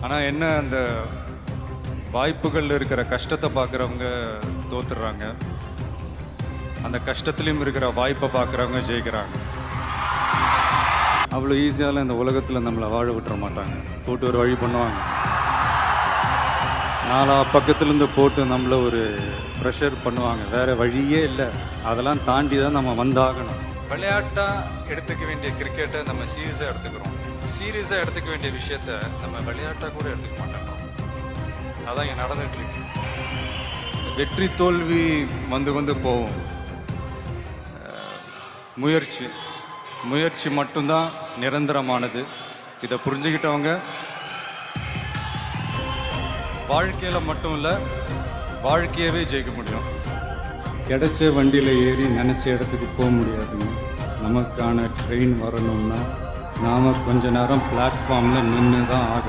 ஆனால் என்ன, அந்த வாய்ப்புகள் இருக்கிற கஷ்டத்தை பார்க்குறவங்க தோத்துடுறாங்க, அந்த கஷ்டத்துலேயும் இருக்கிற வாய்ப்பை பார்க்குறவங்க ஜெயிக்கிறாங்க. அவ்வளோ ஈஸியால் இந்த உலகத்தில் நம்மளை வாழ விட்டுற மாட்டாங்க. போட்டு ஒரு வழி பண்ணுவாங்க. நாலா பக்கத்துலேருந்து போட்டு நம்மளை ஒரு ப்ரெஷர் பண்ணுவாங்க. வேறு வழியே இல்லை. அதெல்லாம் தாண்டி தான் நம்ம வந்தாகணும். விளையாட்டாக எடுத்துக்க வேண்டிய கிரிக்கெட்டை நம்ம சீரியஸாக எடுத்துக்கிறோம். சீரியஸாக எடுத்துக்க வேண்டிய விஷயத்த நம்ம விளையாட்டாக கூட எடுத்துக்க மாட்டேங்கிறோம். அதான் இங்கே நடந்துட்டு இருக்கு. வெற்றி தோல்வி வந்து போகும். முயற்சி மட்டும்தான் நிரந்தரமானது. இதை புரிஞ்சுக்கிட்டவங்க வாழ்க்கையில் மட்டும் இல்லை, வாழ்க்கையவே ஜெயிக்க முடியும். கிடைச்ச வண்டியில் ஏறி நினச்ச இடத்துக்கு போக முடியாதுங்க. நமக்கான ட்ரெயின் வரணும்னா நாம் கொஞ்ச நேரம் பிளாட்ஃபார்மில் நின்று தான் ஆகணும்.